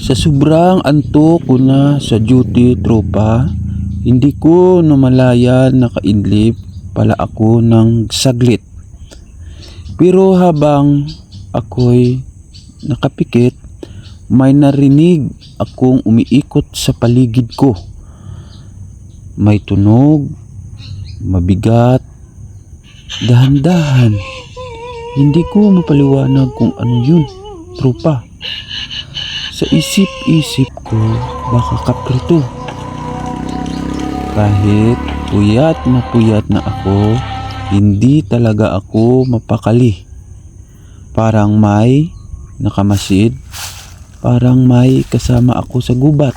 Sa sobrang antok ko na sa duty, tropa, hindi ko namalayan nakaidlip pala ako ng saglit. Pero habang ako'y nakapikit, may narinig akong umiikot sa paligid ko. May tunog, mabigat, dahan-dahan. Hindi ko mapaliwanag kung ano yun, tropa. Sa isip-isip ko, baka kaprito. Kahit puyat na ako, hindi talaga ako mapakali. Parang may nakamasid, parang may kasama ako sa gubat.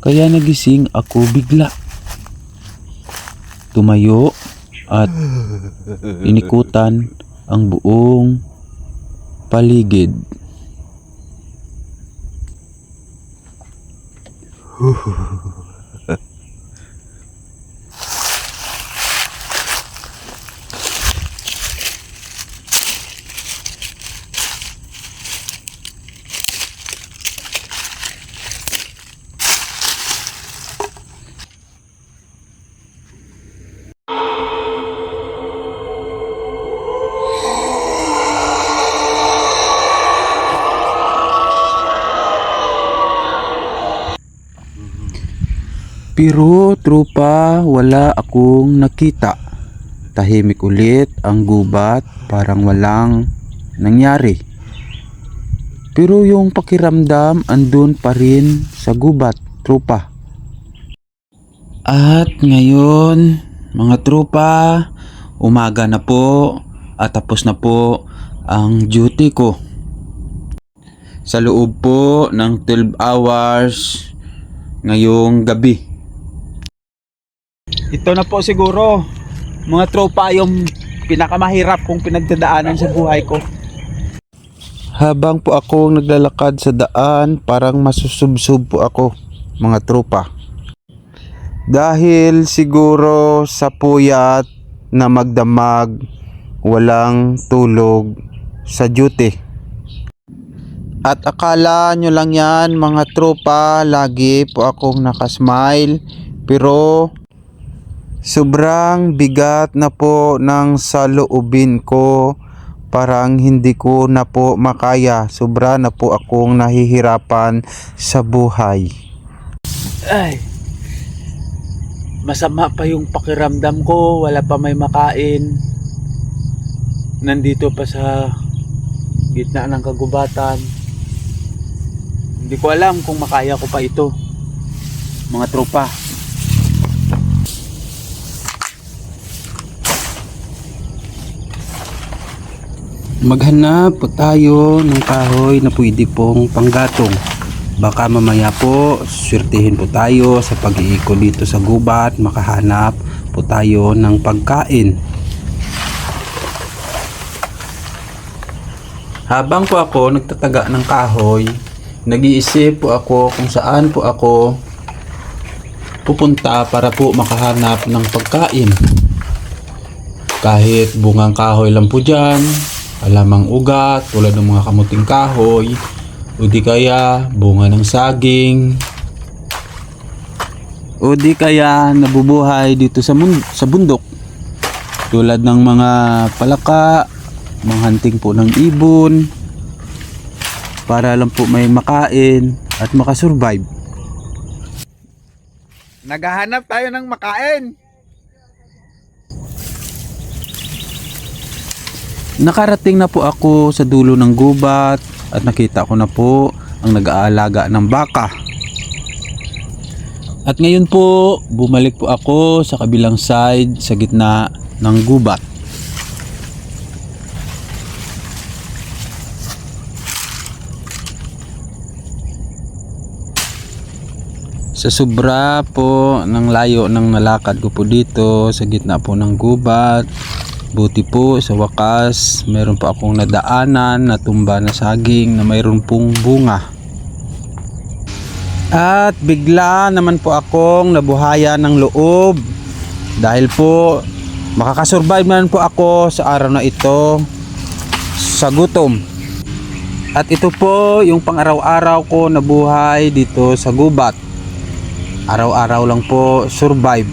Kaya nagising ako bigla. Tumayo at inikutan ang buong paligid. Pero tropa, wala akong nakita. Tahimik ulit ang gubat, parang walang nangyari. Pero yung pakiramdam andun pa rin sa gubat, tropa. At ngayon, mga tropa, umaga na po at tapos na po ang duty ko. Sa loob po ng 12 hours ngayong gabi. Ito na po siguro, mga tropa, yung pinakamahirap kong pinagdadaanan sa buhay ko. Habang po ako naglalakad sa daan, parang masusubsob po ako, mga tropa. Dahil siguro sa puyat na magdamag, walang tulog sa duty. At akala nyo lang yan, mga tropa, lagi po akong nakasmile, pero sobrang bigat na po ng saloobin ko. Parang hindi ko na po makaya. Sobra na po akong nahihirapan sa buhay. Ay, masama pa yung pakiramdam ko, wala pa may makain. Nandito pa sa gitna ng kagubatan. Hindi ko alam kung makaya ko pa ito, mga tropa. Maghanap po tayo ng kahoy na pwede pong panggatong. Baka mamaya po swertihin po tayo sa pag-iikot dito sa gubat, makahanap po tayo ng pagkain. Habang po ako nagtataga ng kahoy, nag-iisip po ako kung saan po ako pupunta para po makahanap ng pagkain. Kahit bungang kahoy lang po dyan, alamang ugat tulad ng mga kamuting kahoy, o di kaya bunga ng saging, o di kaya nabubuhay dito sa bundok tulad ng mga palaka, manghanting po ng ibon para lang po may makain at makasurvive. Naghahanap tayo ng makain. Nakarating na po ako sa dulo ng gubat at nakita ko na po ang nag-aalaga ng baka. At ngayon po, bumalik po ako sa kabilang side sa gitna ng gubat. Sa sobra po ng layo ng nalakad ko po dito sa gitna po ng gubat, buti po sa wakas meron po akong nadaanan na tumba na saging na mayroon pong bunga. At bigla naman po akong nabuhayan ng loob dahil po makakasurvive man po ako sa araw na ito sa gutom. At ito po yung pang-araw-araw ko na buhay dito sa gubat. Araw-araw lang po survive.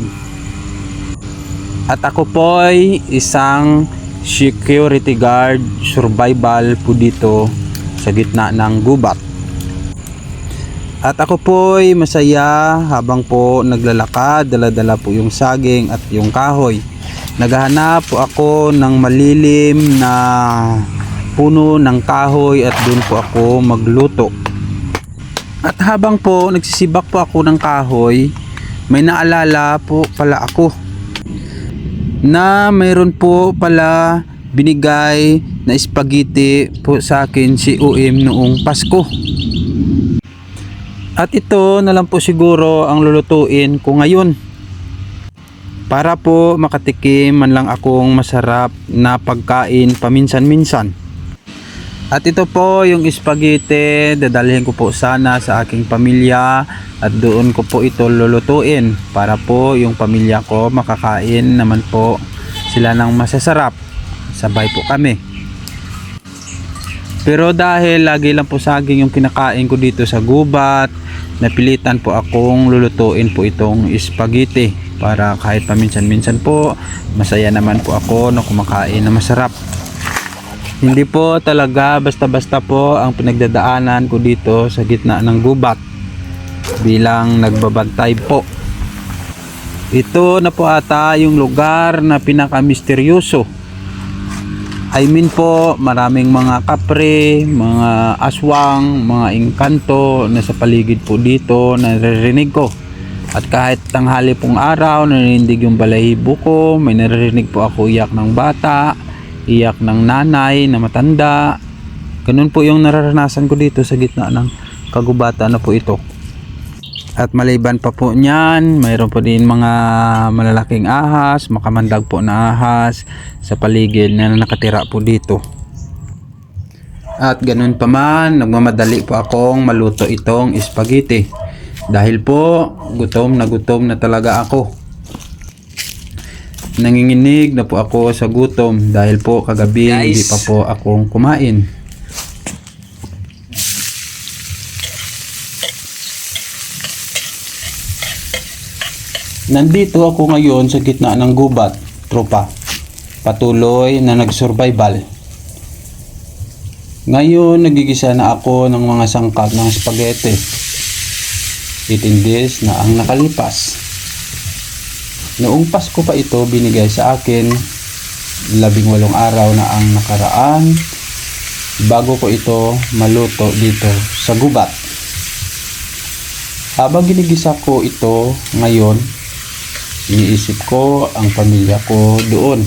At ako po ay isang security guard survival po dito sa gitna ng gubat. At ako po ay masaya habang po naglalakad, dala-dala po yung saging at yung kahoy. Naghahanap po ako ng malilim na puno ng kahoy at doon po ako magluto. At habang po nagsisibak po ako ng kahoy, may naalala po pala ako na mayroon po pala binigay na spaghetti po sa akin si UM noong Pasko. At ito na lang po siguro ang lulutuin ko ngayon para po makatikim man lang akong masarap na pagkain paminsan-minsan. At ito po yung spaghetti, dadalhin ko po sana sa aking pamilya at doon ko po ito lulutuin para po yung pamilya ko makakain naman po sila ng masasarap. Sabay po kami. Pero dahil lagi lang po saging yung kinakain ko dito sa gubat, napilitan po akong lulutuin po itong spaghetti para kahit paminsan-minsan po masaya naman po ako na kumakain na masarap. Hindi po talaga basta-basta po ang pinagdadaanan ko dito sa gitna ng gubat bilang nagbabantay po. Ito na po ata yung lugar na pinaka-misteryoso. I mean po, maraming mga kapre, mga aswang, mga engkanto na sa paligid po dito naririnig ko. At kahit tanghali pong araw, narinig yung balahibo ko, may naririnig po ako iyak ng bata, iyak ng nanay na matanda. Ganun po yung nararanasan ko dito sa gitna ng kagubatan na po ito. At maliban pa po niyan, mayroon po din mga malalaking ahas, makamandag po na ahas sa paligid na nakatira po dito. At ganun pa man, nagmamadali po akong maluto itong spaghetti. Dahil po, gutom na talaga ako. Nanginginig na po ako sa gutom dahil po kagabi hindi pa po akong kumain. Nandito ako ngayon sa gitna ng gubat, tropa. Patuloy na nag-survival. Ngayon nagigisa na ako ng mga sangkap ng spaghetti. 18 days na ang nakalipas. Noong Pasko pa ito binigay sa akin, 18 araw na ang nakaraan bago ko ito maluto dito sa gubat. Habang ginigisa ko ito ngayon, iniisip ko ang pamilya ko doon.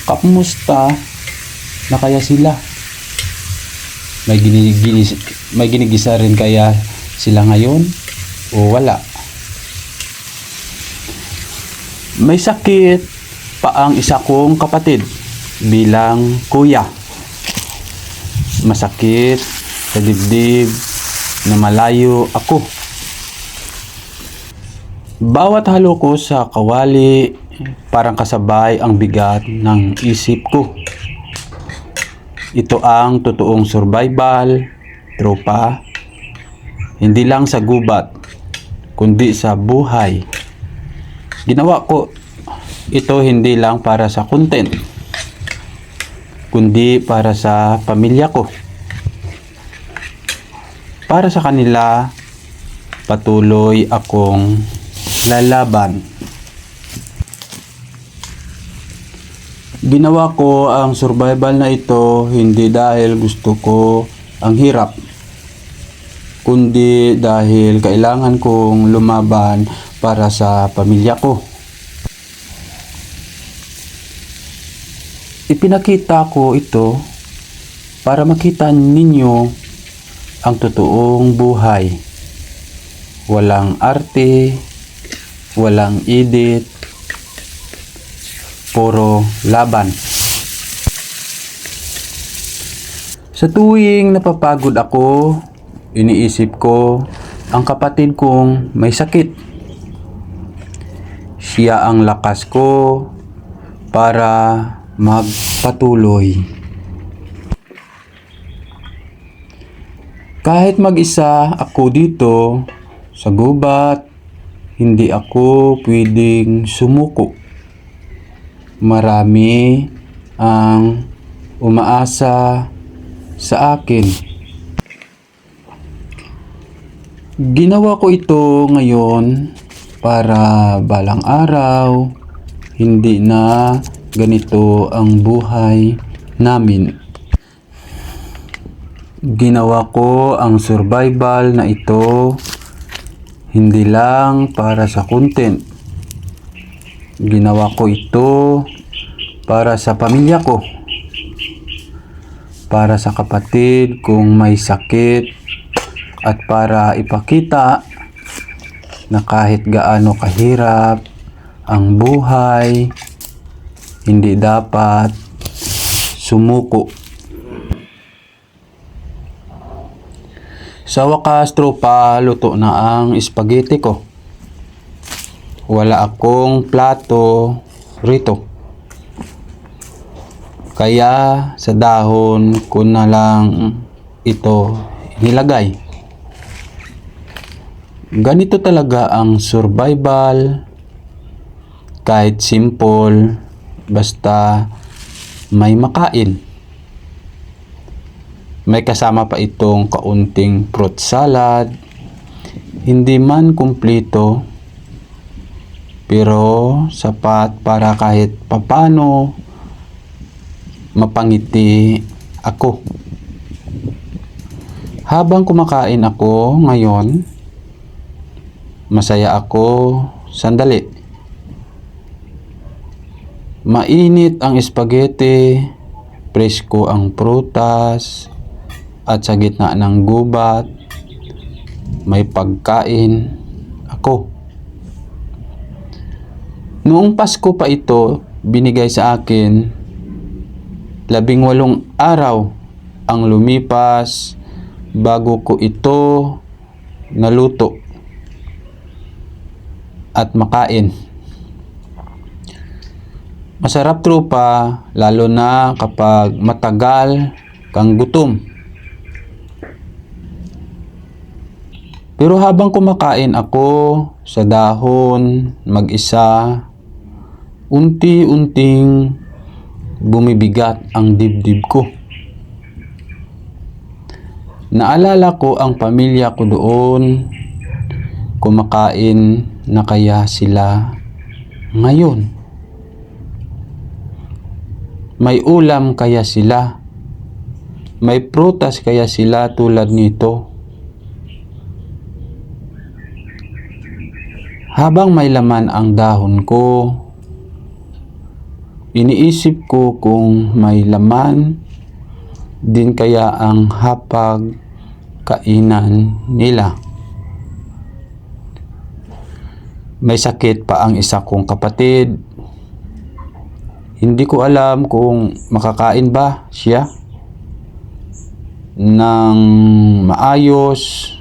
Kamusta na kaya sila? May ginigisa rin kaya sila ngayon o wala? May sakit pa ang isa kong kapatid bilang kuya. Masakit sa dibdib na malayo ako. Bawat halo ko sa kawali parang kasabay ang bigat ng isip ko. Ito ang totoong survival, tropa. Hindi lang sa gubat, kundi sa buhay. Ginawa ko ito hindi lang para sa content, kundi para sa pamilya ko. Para sa kanila, patuloy akong lalaban. Ginawa ko ang survival na ito hindi dahil gusto ko ang hirap, kundi dahil kailangan kong lumaban para sa pamilya ko. Ipinakita ko ito para makita ninyo ang totoong buhay. Walang arte, walang edit, puro laban. Sa tuwing napapagod ako, iniisip ko ang kapatid kong may sakit. Siya ang lakas ko para magpatuloy. Kahit mag-isa ako dito sa gubat, hindi ako pwedeng sumuko. Marami ang umaasa sa akin. Ginawa ko ito ngayon para balang araw hindi na ganito ang buhay namin. Ginawa ko ang survival na ito hindi lang para sa content. Ginawa ko ito para sa pamilya ko, para sa kapatid kung may sakit, at para ipakita na kahit gaano kahirap ang buhay, hindi dapat sumuko. Sa wakas, tropa, luto na ang spaghetti ko. Wala akong plato rito. Kaya sa dahon ko na lang ito nilagay. Ganito talaga ang survival. Kahit simple, basta may makain. May kasama pa itong kaunting fruit salad. Hindi man kumpleto, pero sapat para kahit papano mapangiti ako. Habang kumakain ako ngayon, masaya ako sandali. Mainit ang spaghetti, presko ang prutas, at sa gitna ng gubat, may pagkain ako. Noong Pasko pa ito, binigay sa akin, 18 araw ang lumipas bago ko ito naluto at makain. Masarap, tropa, lalo na kapag matagal kang gutom. Pero habang kumakain ako sa dahon, mag-isa, unti-unting bumibigat ang dibdib ko. Naalala ko ang pamilya ko doon, kumakain na kaya sila ngayon. May ulam kaya sila, may prutas kaya sila tulad nito. Habang may laman ang dahon ko, iniisip ko kung may laman din kaya ang hapag kainan nila. May sakit pa ang isa kong kapatid. Hindi ko alam kung makakain ba siya ng maayos,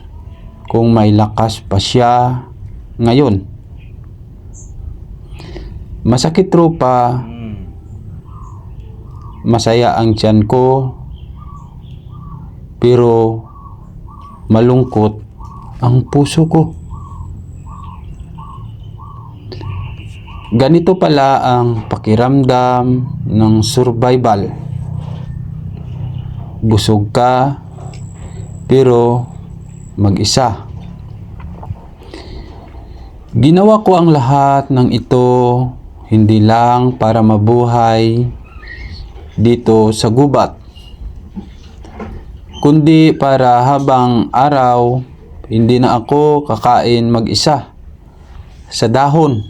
kung may lakas pa siya ngayon. Masakit, tropa. Masaya ang tiyan ko, pero malungkot ang puso ko. Ganito pala ang pakiramdam ng survival. Busog ka, pero mag-isa. Ginawa ko ang lahat ng ito hindi lang para mabuhay dito sa gubat, kundi para habang araw hindi na ako kakain mag-isa sa dahon.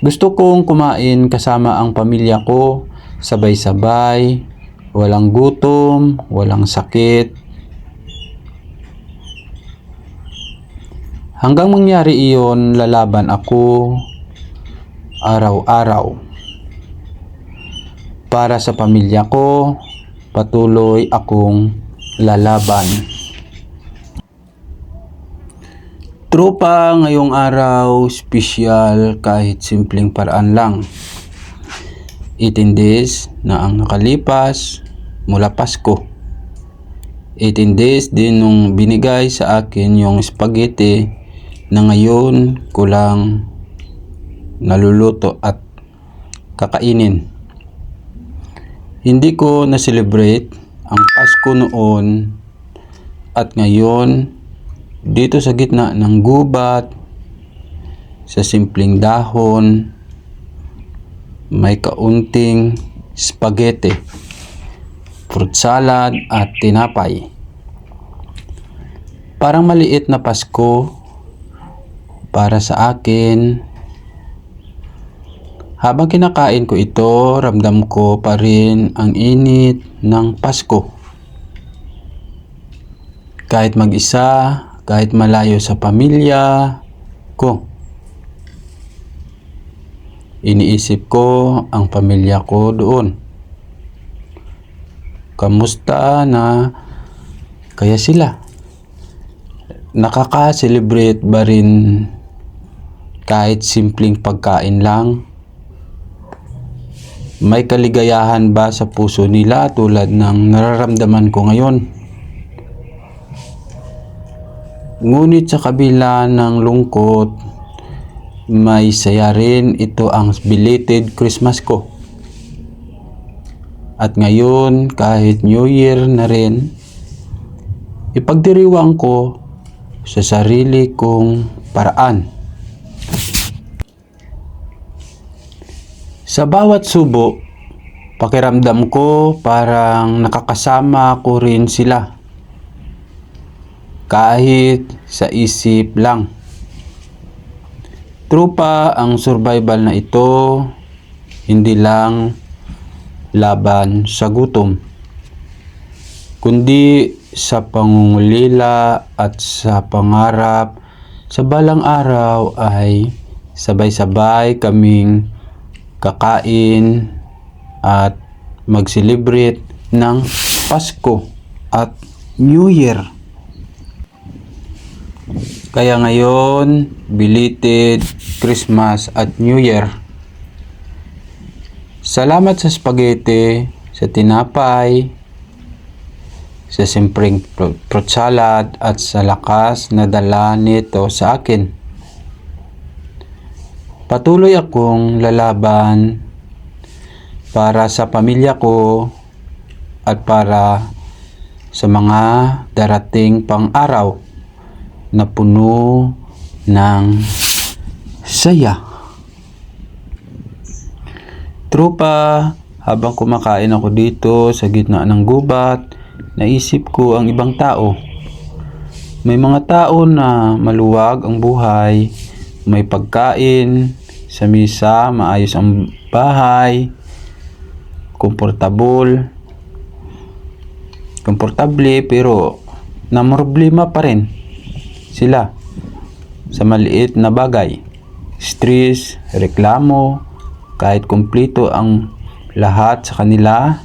Gusto kong kumain kasama ang pamilya ko, sabay-sabay, walang gutom, walang sakit. Hanggang mangyari iyon, lalaban ako araw-araw. Para sa pamilya ko, patuloy akong lalaban. Tropa, ngayong araw, special kahit simpleng paraan lang. 18 days na ang nakalipas mula Pasko. 18 days din nung binigay sa akin yung spaghetti na ngayon ko lang naluluto at kakainin. Hindi ko na-celebrate ang Pasko noon at ngayon dito sa gitna ng gubat, sa simpleng dahon, may kaunting spaghetti, fruit salad at tinapay. Parang maliit na Pasko para sa akin. Habang kinakain ko ito, ramdam ko pa rin ang init ng Pasko. Kahit mag-isa, kahit malayo sa pamilya ko. Iniisip ko ang pamilya ko doon. Kamusta na kaya sila? Nakaka-celebrate ba rin kahit simpleng pagkain lang? May kaligayahan ba sa puso nila tulad ng nararamdaman ko ngayon? Ngunit sa kabila ng lungkot, may saya rin. Ito ang belated Christmas ko. At ngayon, kahit New Year na rin, ipagdiriwang ko sa sarili kong paraan. Sa bawat subo, pakiramdam ko parang nakakasama ko rin sila. Kahit sa isip lang. Trupa, ang survival na ito, hindi lang laban sa gutom, kundi sa pangungulila at sa pangarap. Sa balang araw ay sabay-sabay kaming kakain at mag-celebrate ng Pasko at New Year. Kaya ngayon, belated Christmas at New Year. Salamat sa spaghetti, sa tinapay, sa simpleng fruit salad at sa lakas na dala nito sa akin. Patuloy akong lalaban para sa pamilya ko at para sa mga darating pang araw na puno ng saya. Trupa, habang kumakain ako dito sa gitna ng gubat, naisip ko ang ibang tao. May mga tao na maluwag ang buhay, may pagkain, sa misa, maayos ang bahay, komportable, pero namroblema pa rin sila sa maliit na bagay. Stress, reklamo, kahit kumpleto ang lahat sa kanila.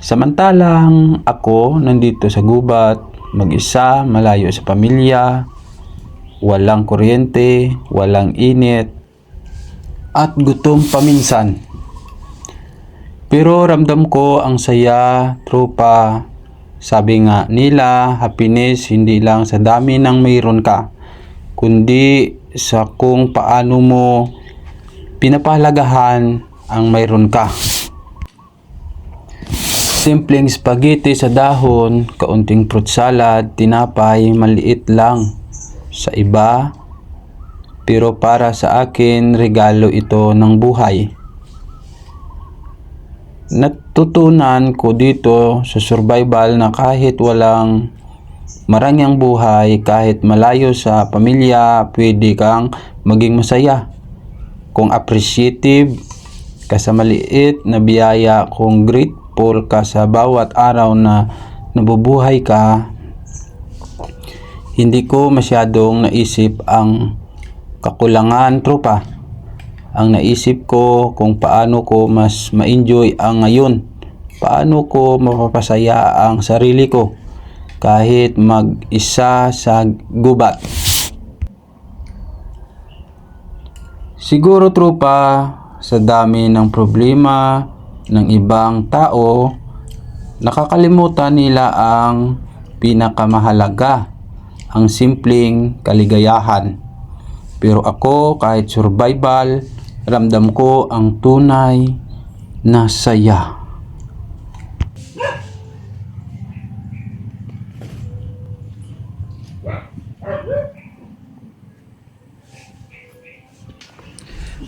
Samantalang ako nandito sa gubat, mag-isa, malayo sa pamilya, walang kuryente, walang init, at gutom paminsan. Pero ramdam ko ang saya, trupa. Sabi nga nila, happiness hindi lang sa dami ng mayroon ka, kundi sa kung paano mo pinapahalagahan ang mayroon ka. Simpleng spaghetti sa dahon, kaunting fruit salad, tinapay, maliit lang sa iba, pero para sa akin, regalo ito ng buhay. Natutunan ko dito sa survival na kahit walang marangyang buhay, kahit malayo sa pamilya, pwede kang maging masaya. Kung appreciative ka sa maliit na biyaya, kung grateful ka sa bawat araw na nabubuhay ka. Hindi ko masyadong naisip ang kakulangan, trupa. Ang naisip ko kung paano ko mas ma-enjoy ang ngayon. Paano ko mapapasaya ang sarili ko kahit mag-isa sa gubat. Siguro, trupa, sa dami ng problema ng ibang tao, Nakakalimutan nila ang pinakamahalaga, ang simpleng kaligayahan. Pero ako, kahit survival, ramdam ko ang tunay na saya.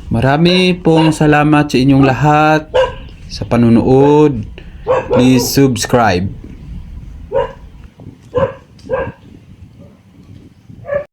Marami pong salamat sa inyong lahat sa panunood. Please subscribe.